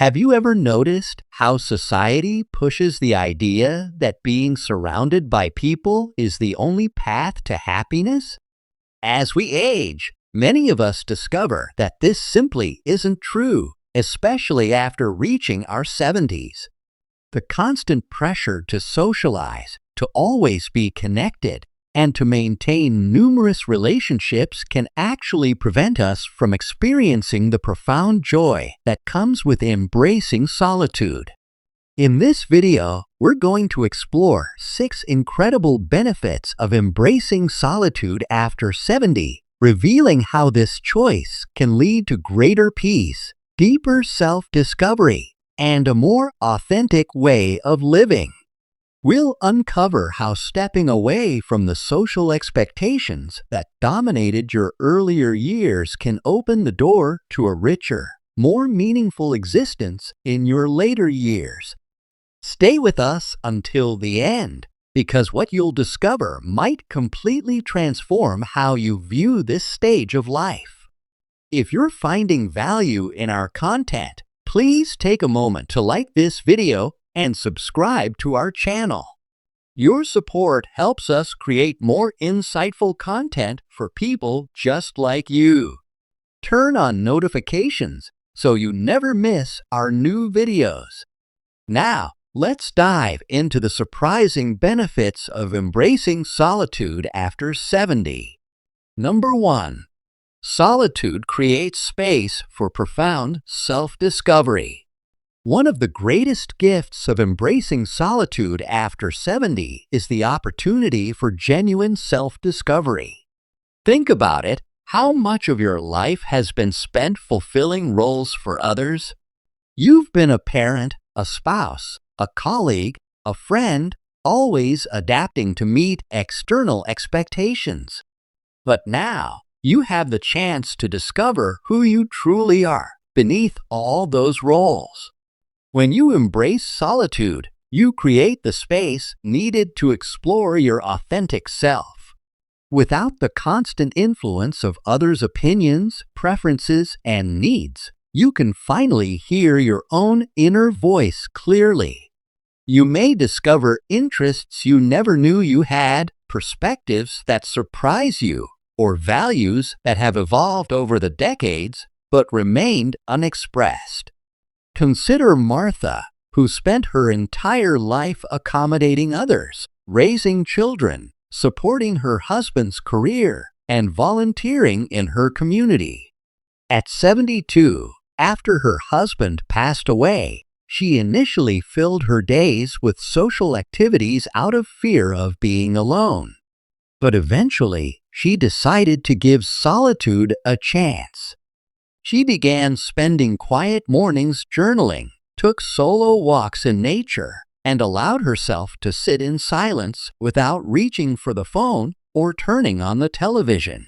Have you ever noticed how society pushes the idea that being surrounded by people is the only path to happiness? As we age, many of us discover that this simply isn't true, especially after reaching our 70s. The constant pressure to socialize, to always be connected, and to maintain numerous relationships can actually prevent us from experiencing the profound joy that comes with embracing solitude. In this video, we're going to explore 6 incredible benefits of embracing solitude after 70, revealing how this choice can lead to greater peace, deeper self-discovery, and a more authentic way of living. We'll uncover how stepping away from the social expectations that dominated your earlier years can open the door to a richer, more meaningful existence in your later years. Stay with us until the end, because what you'll discover might completely transform how you view this stage of life. If you're finding value in our content, please take a moment to like this video and subscribe to our channel. Your support helps us create more insightful content for people just like you. Turn on notifications so you never miss our new videos. Now, let's dive into the surprising benefits of embracing solitude after 70. Number 1. Solitude creates space for profound self-discovery. One of the greatest gifts of embracing solitude after 70 is the opportunity for genuine self-discovery. Think about it. How much of your life has been spent fulfilling roles for others? You've been a parent, a spouse, a colleague, a friend, always adapting to meet external expectations. But now, you have the chance to discover who you truly are beneath all those roles. When you embrace solitude, you create the space needed to explore your authentic self. Without the constant influence of others' opinions, preferences, and needs, you can finally hear your own inner voice clearly. You may discover interests you never knew you had, perspectives that surprise you, or values that have evolved over the decades but remained unexpressed. Consider Martha, who spent her entire life accommodating others, raising children, supporting her husband's career, and volunteering in her community. At 72, after her husband passed away, she initially filled her days with social activities out of fear of being alone. But eventually, she decided to give solitude a chance. She began spending quiet mornings journaling, took solo walks in nature, and allowed herself to sit in silence without reaching for the phone or turning on the television.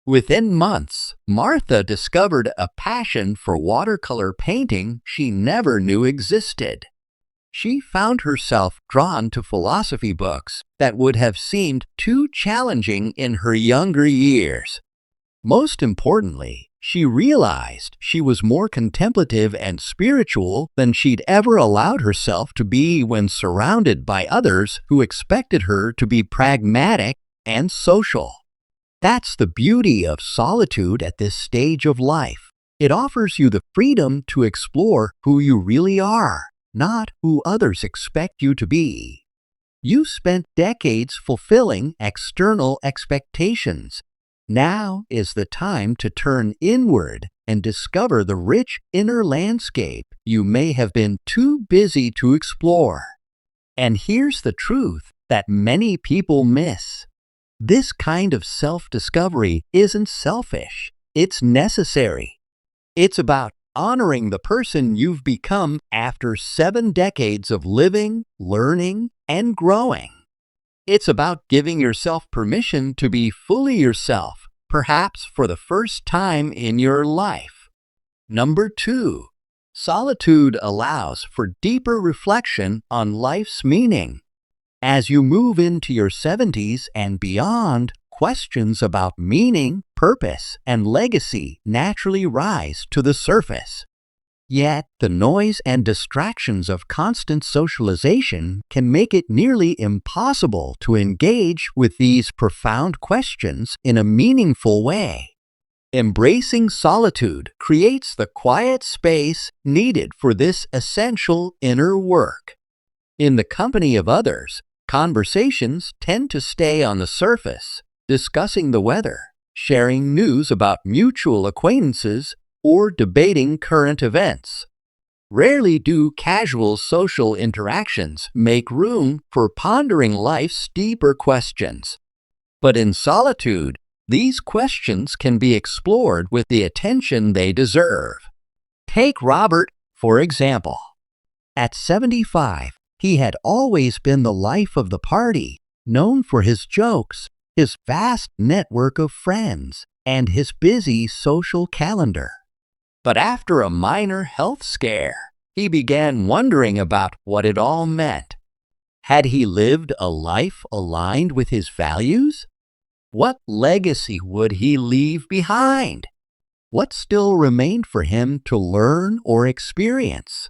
Within months, Martha discovered a passion for watercolor painting she never knew existed. She found herself drawn to philosophy books that would have seemed too challenging in her younger years. Most importantly, she realized she was more contemplative and spiritual than she'd ever allowed herself to be when surrounded by others who expected her to be pragmatic and social. That's the beauty of solitude at this stage of life. It offers you the freedom to explore who you really are, not who others expect you to be. You spent decades fulfilling external expectations. Now is the time to turn inward and discover the rich inner landscape you may have been too busy to explore. And here's the truth that many people miss. This kind of self-discovery isn't selfish. It's necessary. It's about honoring the person you've become after 7 decades of living, learning, and growing. It's about giving yourself permission to be fully yourself, perhaps for the first time in your life. Number 2. Solitude allows for deeper reflection on life's meaning. As you move into your 70s and beyond, questions about meaning, purpose, and legacy naturally rise to the surface. Yet, the noise and distractions of constant socialization can make it nearly impossible to engage with these profound questions in a meaningful way. Embracing solitude creates the quiet space needed for this essential inner work. In the company of others, conversations tend to stay on the surface, discussing the weather, sharing news about mutual acquaintances, or debating current events. Rarely do casual social interactions make room for pondering life's deeper questions. But in solitude, these questions can be explored with the attention they deserve. Take Robert, for example. At 75, he had always been the life of the party, known for his jokes, his vast network of friends, and his busy social calendar. But after a minor health scare, he began wondering about what it all meant. Had he lived a life aligned with his values? What legacy would he leave behind? What still remained for him to learn or experience?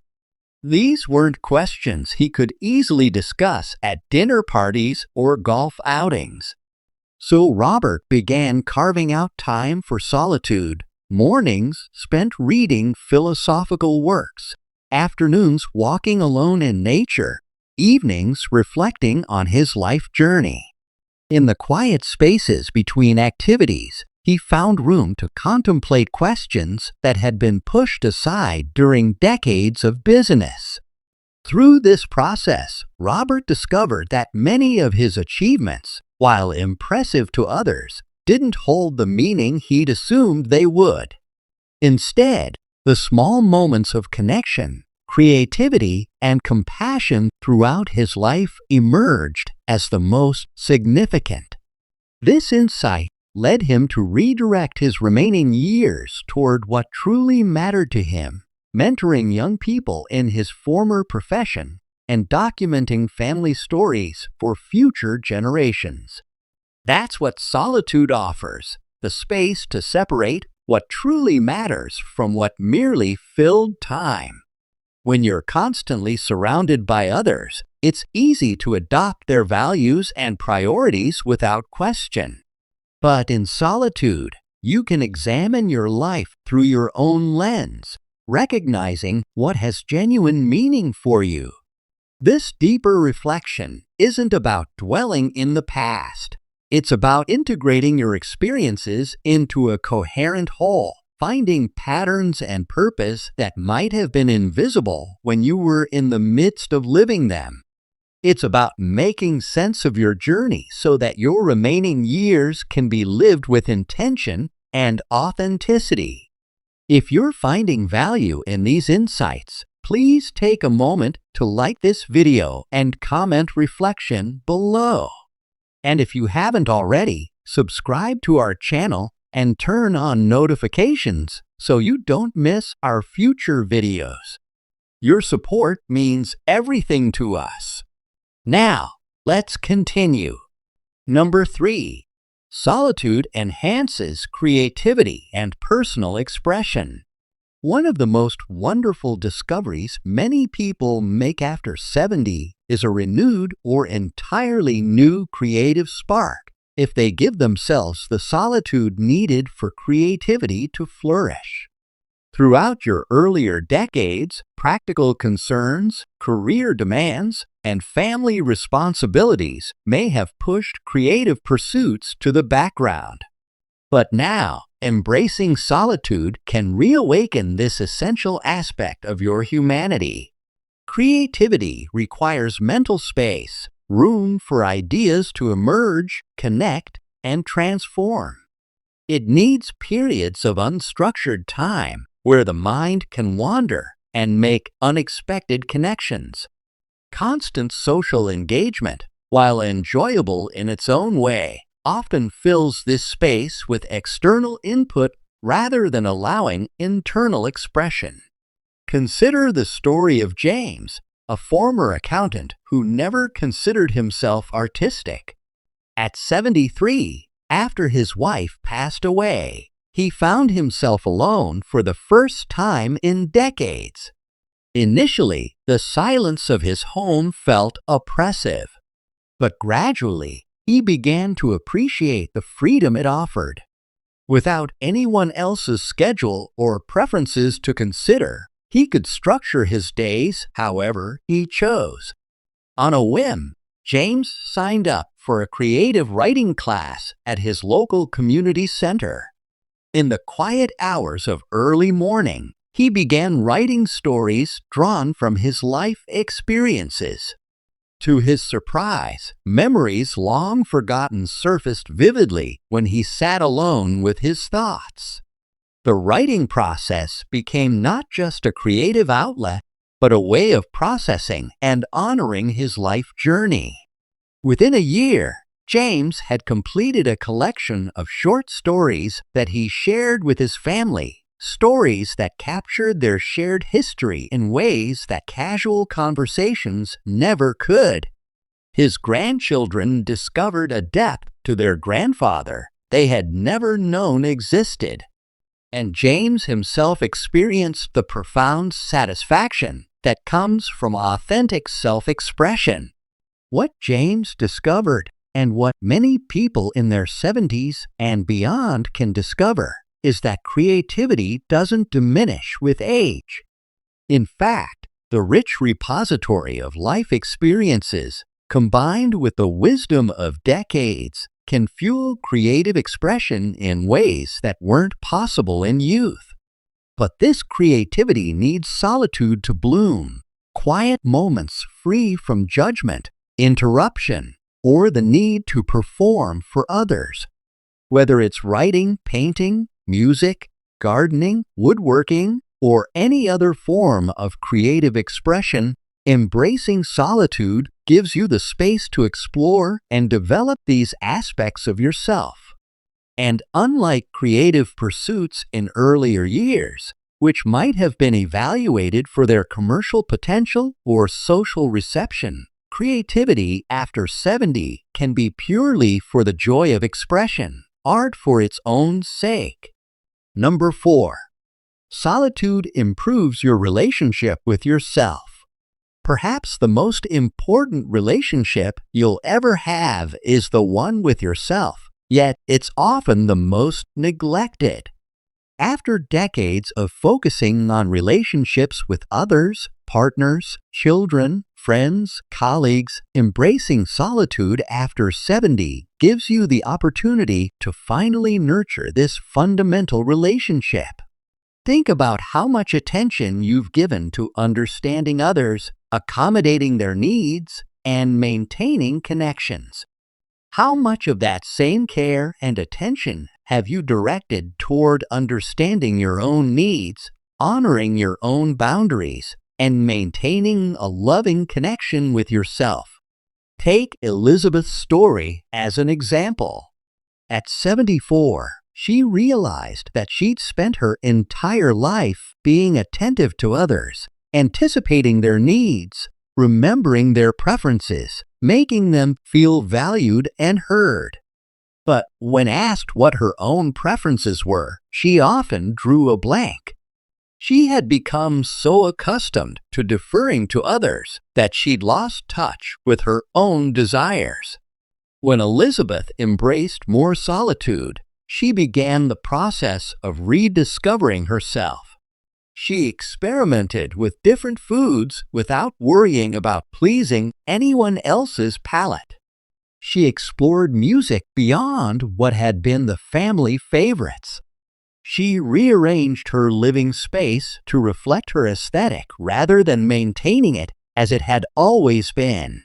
These weren't questions he could easily discuss at dinner parties or golf outings. So Robert began carving out time for solitude, mornings spent reading philosophical works, afternoons walking alone in nature, evenings reflecting on his life journey. In the quiet spaces between activities, he found room to contemplate questions that had been pushed aside during decades of busyness. Through this process, Robert discovered that many of his achievements, while impressive to others, didn't hold the meaning he'd assumed they would. Instead, the small moments of connection, creativity, and compassion throughout his life emerged as the most significant. This insight led him to redirect his remaining years toward what truly mattered to him, mentoring young people in his former profession and documenting family stories for future generations. That's what solitude offers, the space to separate what truly matters from what merely filled time. When you're constantly surrounded by others, it's easy to adopt their values and priorities without question. But in solitude, you can examine your life through your own lens, recognizing what has genuine meaning for you. This deeper reflection isn't about dwelling in the past. It's about integrating your experiences into a coherent whole, finding patterns and purpose that might have been invisible when you were in the midst of living them. It's about making sense of your journey so that your remaining years can be lived with intention and authenticity. If you're finding value in these insights, please take a moment to like this video and comment reflection below. And if you haven't already, subscribe to our channel and turn on notifications so you don't miss our future videos. Your support means everything to us. Now, let's continue. Number 3. Solitude enhances creativity and personal expression. One of the most wonderful discoveries many people make after 70 is a renewed or entirely new creative spark if they give themselves the solitude needed for creativity to flourish. Throughout your earlier decades, practical concerns, career demands, and family responsibilities may have pushed creative pursuits to the background. But now, embracing solitude can reawaken this essential aspect of your humanity. Creativity requires mental space, room for ideas to emerge, connect, and transform. It needs periods of unstructured time where the mind can wander and make unexpected connections. Constant social engagement, while enjoyable in its own way, often fills this space with external input rather than allowing internal expression. Consider the story of James, a former accountant who never considered himself artistic. At 73, after his wife passed away, he found himself alone for the first time in decades. Initially, the silence of his home felt oppressive, but gradually, he began to appreciate the freedom it offered. Without anyone else's schedule or preferences to consider, he could structure his days however he chose. On a whim, James signed up for a creative writing class at his local community center. In the quiet hours of early morning, he began writing stories drawn from his life experiences. To his surprise, memories long forgotten surfaced vividly when he sat alone with his thoughts. The writing process became not just a creative outlet, but a way of processing and honoring his life journey. Within a year, James had completed a collection of short stories that he shared with his family, stories that captured their shared history in ways that casual conversations never could. His grandchildren discovered a depth to their grandfather they had never known existed. And James himself experienced the profound satisfaction that comes from authentic self-expression. What James discovered, and what many people in their 70s and beyond can discover, is that creativity doesn't diminish with age. In fact, the rich repository of life experiences, combined with the wisdom of decades, can fuel creative expression in ways that weren't possible in youth. But this creativity needs solitude to bloom, quiet moments free from judgment, interruption, or the need to perform for others. Whether it's writing, painting, music, gardening, woodworking, or any other form of creative expression, embracing solitude gives you the space to explore and develop these aspects of yourself. And unlike creative pursuits in earlier years, which might have been evaluated for their commercial potential or social reception, creativity after 70 can be purely for the joy of expression, art for its own sake. Number 4. Solitude improves your relationship with yourself. Perhaps the most important relationship you'll ever have is the one with yourself, yet it's often the most neglected. After decades of focusing on relationships with others, partners, children, friends, colleagues, embracing solitude after 70 gives you the opportunity to finally nurture this fundamental relationship. Think about how much attention you've given to understanding others, accommodating their needs, and maintaining connections. How much of that same care and attention have you directed toward understanding your own needs, honoring your own boundaries, and maintaining a loving connection with yourself? Take Elizabeth's story as an example. At 74, she realized that she'd spent her entire life being attentive to others, anticipating their needs, remembering their preferences, making them feel valued and heard. But when asked what her own preferences were, she often drew a blank. She had become so accustomed to deferring to others that she'd lost touch with her own desires. When Elizabeth embraced more solitude, she began the process of rediscovering herself. She experimented with different foods without worrying about pleasing anyone else's palate. She explored music beyond what had been the family favorites. She rearranged her living space to reflect her aesthetic rather than maintaining it as it had always been.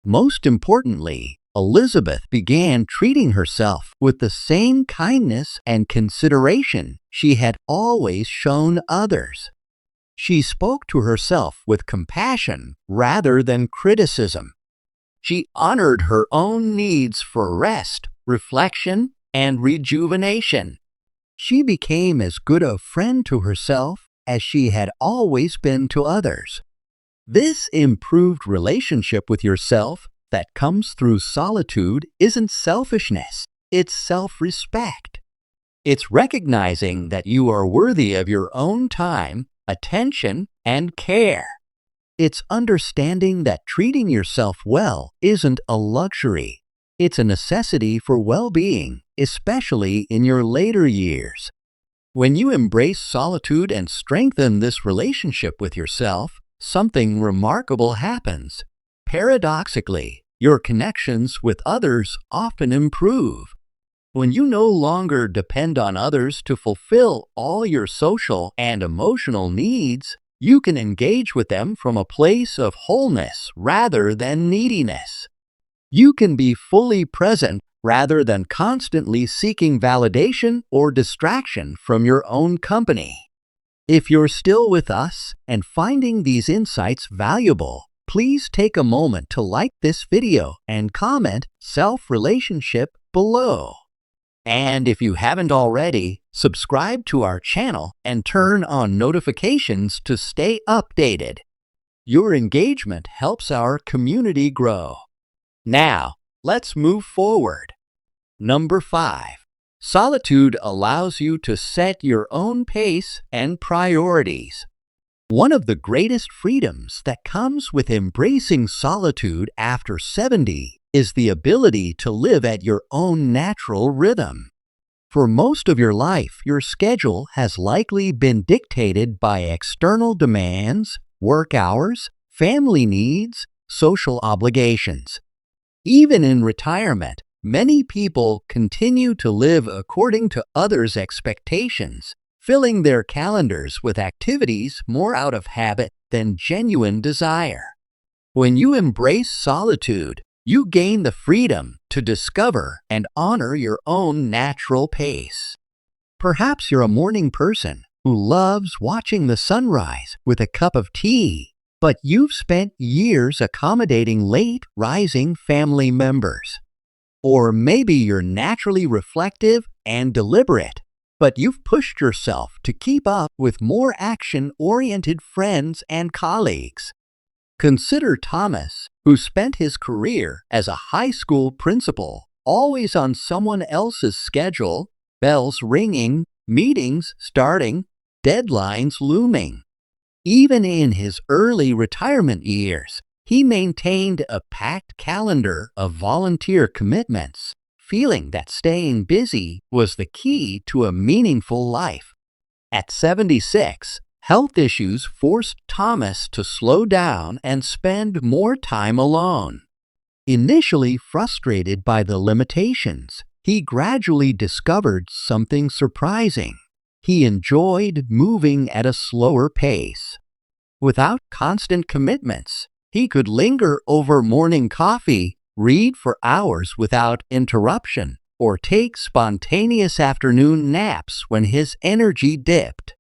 Most importantly, Elizabeth began treating herself with the same kindness and consideration she had always shown others. She spoke to herself with compassion rather than criticism. She honored her own needs for rest, reflection, and rejuvenation. She became as good a friend to herself as she had always been to others. This improved relationship with yourself that comes through solitude isn't selfishness, it's self-respect. It's recognizing that you are worthy of your own time, attention, and care. It's understanding that treating yourself well isn't a luxury. It's a necessity for well-being, especially in your later years. When you embrace solitude and strengthen this relationship with yourself, something remarkable happens. Paradoxically, your connections with others often improve. When you no longer depend on others to fulfill all your social and emotional needs, you can engage with them from a place of wholeness rather than neediness. You can be fully present rather than constantly seeking validation or distraction from your own company. If you're still with us and finding these insights valuable, please take a moment to like this video and comment self-relationship below. And if you haven't already, subscribe to our channel and turn on notifications to stay updated. Your engagement helps our community grow. Now, let's move forward. Number 5. Solitude allows you to set your own pace and priorities. One of the greatest freedoms that comes with embracing solitude after 70 is the ability to live at your own natural rhythm. For most of your life, your schedule has likely been dictated by external demands, work hours, family needs, social obligations. Even in retirement, many people continue to live according to others' expectations, filling their calendars with activities more out of habit than genuine desire. When you embrace solitude, you gain the freedom to discover and honor your own natural pace. Perhaps you're a morning person who loves watching the sunrise with a cup of tea, but you've spent years accommodating late rising family members. Or maybe you're naturally reflective and deliberate, but you've pushed yourself to keep up with more action-oriented friends and colleagues. Consider Thomas, who spent his career as a high school principal, always on someone else's schedule, bells ringing, meetings starting, deadlines looming. Even in his early retirement years, he maintained a packed calendar of volunteer commitments, feeling that staying busy was the key to a meaningful life. At 76, health issues forced Thomas to slow down and spend more time alone. Initially frustrated by the limitations, he gradually discovered something surprising. He enjoyed moving at a slower pace. Without constant commitments, he could linger over morning coffee, read for hours without interruption, or take spontaneous afternoon naps when his energy dipped.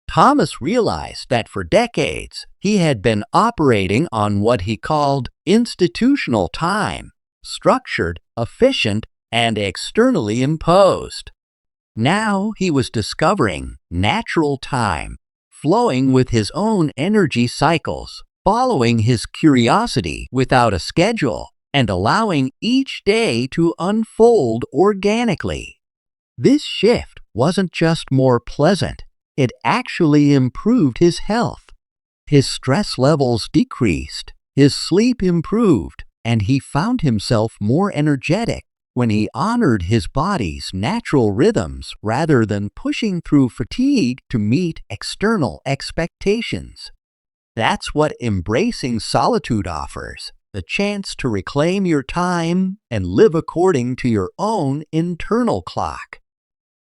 Thomas realized that for decades he had been operating on what he called institutional time, structured, efficient, and externally imposed. Now he was discovering natural time, flowing with his own energy cycles, following his curiosity without a schedule, and allowing each day to unfold organically. This shift wasn't just more pleasant, it actually improved his health. His stress levels decreased, his sleep improved, and he found himself more energetic when he honored his body's natural rhythms rather than pushing through fatigue to meet external expectations. That's what embracing solitude offers, the chance to reclaim your time and live according to your own internal clock.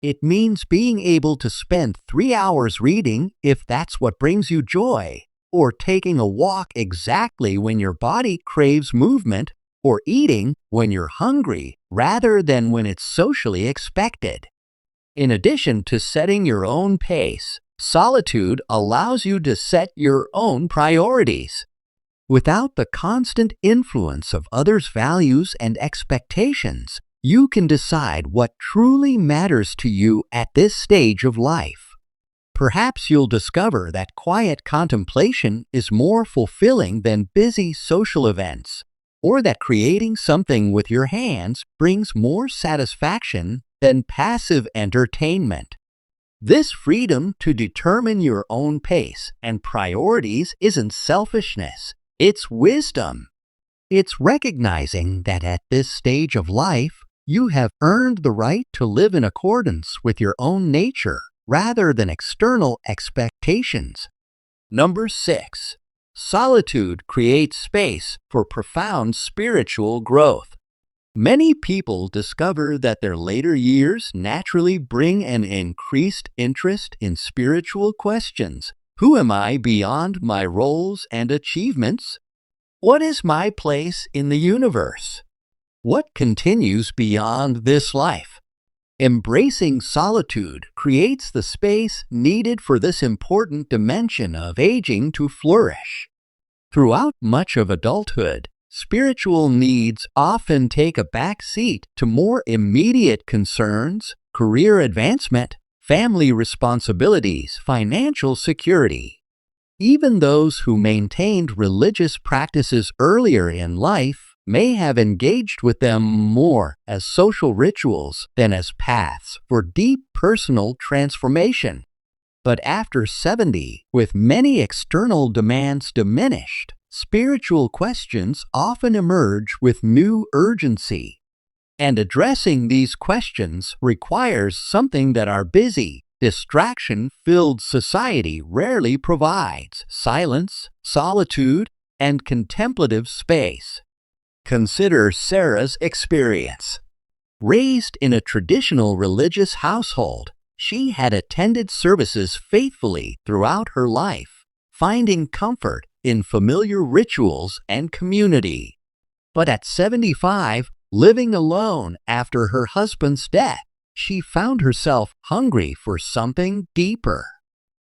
It means being able to spend 3 hours reading if that's what brings you joy, or taking a walk exactly when your body craves movement, or eating when you're hungry rather than when it's socially expected. In addition to setting your own pace, solitude allows you to set your own priorities. Without the constant influence of others' values and expectations, you can decide what truly matters to you at this stage of life. Perhaps you'll discover that quiet contemplation is more fulfilling than busy social events, or that creating something with your hands brings more satisfaction than passive entertainment. This freedom to determine your own pace and priorities isn't selfishness, it's wisdom. It's recognizing that at this stage of life, you have earned the right to live in accordance with your own nature rather than external expectations. Number 6. Solitude creates space for profound spiritual growth. Many people discover that their later years naturally bring an increased interest in spiritual questions. Who am I beyond my roles and achievements? What is my place in the universe? What continues beyond this life? Embracing solitude creates the space needed for this important dimension of aging to flourish. Throughout much of adulthood, spiritual needs often take a back seat to more immediate concerns, career advancement, family responsibilities, financial security. Even those who maintained religious practices earlier in life may have engaged with them more as social rituals than as paths for deep personal transformation. But after 70, with many external demands diminished, spiritual questions often emerge with new urgency. And addressing these questions requires something that our busy, distraction-filled society rarely provides: silence, solitude, and contemplative space. Consider Sarah's experience. Raised in a traditional religious household, she had attended services faithfully throughout her life, finding comfort in familiar rituals and community. But at 75, living alone after her husband's death, she found herself hungry for something deeper.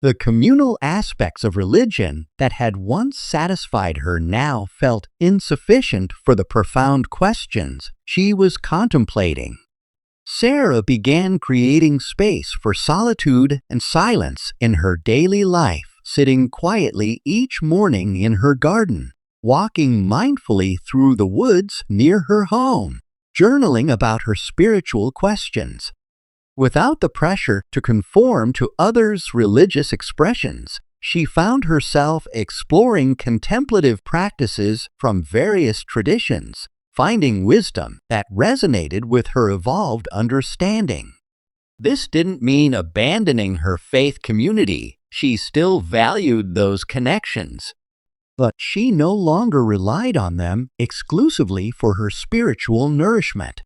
The communal aspects of religion that had once satisfied her now felt insufficient for the profound questions she was contemplating. Sarah began creating space for solitude and silence in her daily life, sitting quietly each morning in her garden, walking mindfully through the woods near her home, journaling about her spiritual questions. Without the pressure to conform to others' religious expressions, she found herself exploring contemplative practices from various traditions, finding wisdom that resonated with her evolved understanding. This didn't mean abandoning her faith community. She still valued those connections, but she no longer relied on them exclusively for her spiritual nourishment.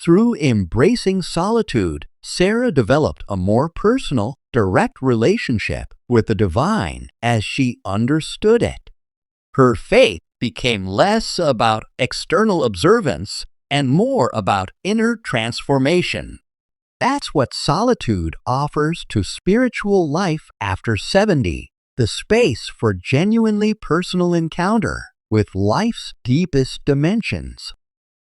Through embracing solitude, Sarah developed a more personal, direct relationship with the divine as she understood it. Her faith became less about external observance and more about inner transformation. That's what solitude offers to spiritual life after 70, the space for genuinely personal encounter with life's deepest dimensions.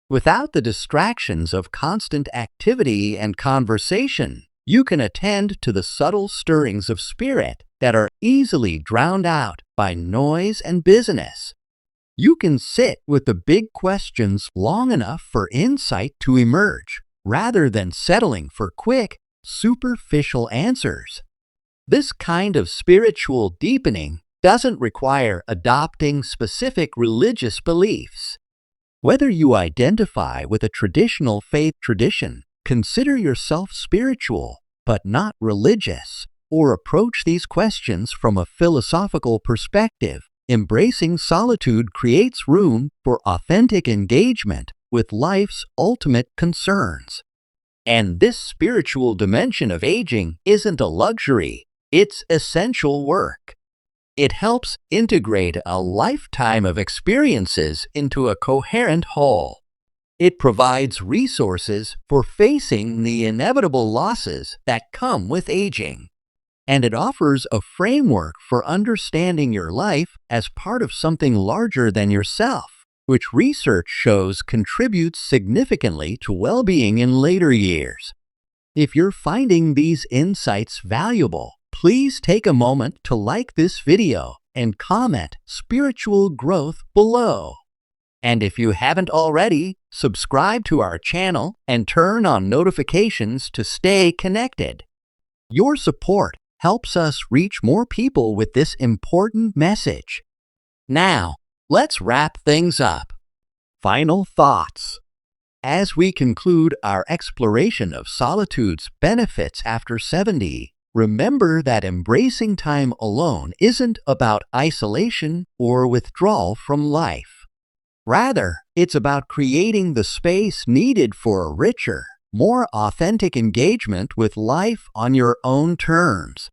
Without the distractions of constant activity and conversation, you can attend to the subtle stirrings of spirit that are easily drowned out by noise and busyness. You can sit with the big questions long enough for insight to emerge, rather than settling for quick, superficial answers. This kind of spiritual deepening doesn't require adopting specific religious beliefs. Whether you identify with a traditional faith tradition, consider yourself spiritual but not religious, or approach these questions from a philosophical perspective, embracing solitude creates room for authentic engagement with life's ultimate concerns. And this spiritual dimension of aging isn't a luxury, it's essential work. It helps integrate a lifetime of experiences into a coherent whole. It provides resources for facing the inevitable losses that come with aging. And it offers a framework for understanding your life as part of something larger than yourself, which research shows contributes significantly to well-being in later years. If you're finding these insights valuable, please take a moment to like this video and comment "spiritual growth" below. And if you haven't already, subscribe to our channel and turn on notifications to stay connected. Your support helps us reach more people with this important message. Now, let's wrap things up. Final thoughts. As we conclude our exploration of solitude's benefits after 70, remember that embracing time alone isn't about isolation or withdrawal from life. Rather, it's about creating the space needed for a richer, more authentic engagement with life on your own terms.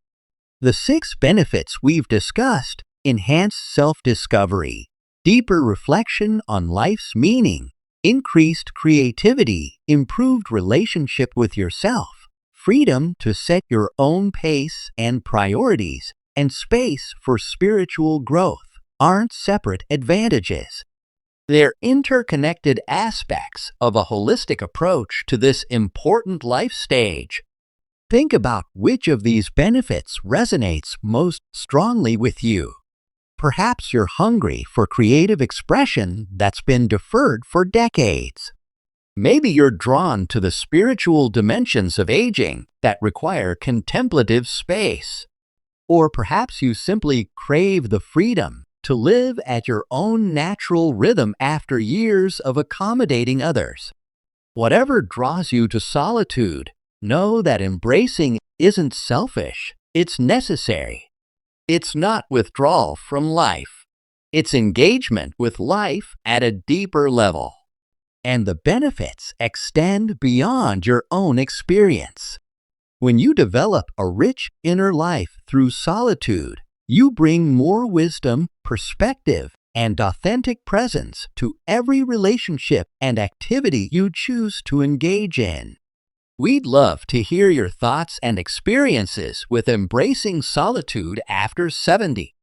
The 6 benefits we've discussed: enhanced self-discovery, deeper reflection on life's meaning, increased creativity, improved relationship with yourself, freedom to set your own pace and priorities, and space for spiritual growth, aren't separate advantages. They're interconnected aspects of a holistic approach to this important life stage. Think about which of these benefits resonates most strongly with you. Perhaps you're hungry for creative expression that's been deferred for decades. Maybe you're drawn to the spiritual dimensions of aging that require contemplative space. Or perhaps you simply crave the freedom to live at your own natural rhythm after years of accommodating others. Whatever draws you to solitude, know that embracing isn't selfish, it's necessary. It's not withdrawal from life. It's engagement with life at a deeper level. And the benefits extend beyond your own experience. When you develop a rich inner life through solitude, you bring more wisdom, perspective, and authentic presence to every relationship and activity you choose to engage in. We'd love to hear your thoughts and experiences with embracing solitude after 70.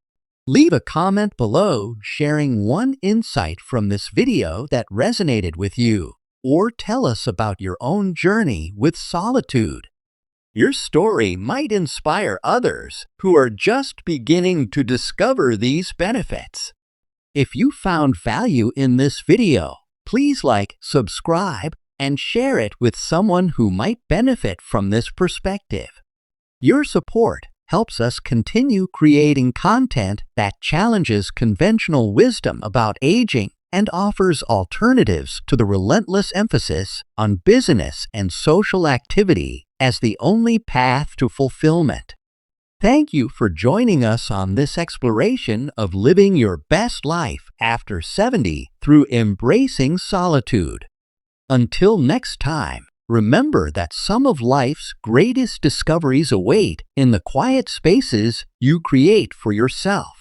Leave a comment below sharing one insight from this video that resonated with you, or tell us about your own journey with solitude. Your story might inspire others who are just beginning to discover these benefits. If you found value in this video, please like, subscribe, and share it with someone who might benefit from this perspective. Your support helps us continue creating content that challenges conventional wisdom about aging and offers alternatives to the relentless emphasis on business and social activity as the only path to fulfillment. Thank you for joining us on this exploration of living your best life after 70 through embracing solitude. Until next time, remember that some of life's greatest discoveries await in the quiet spaces you create for yourself.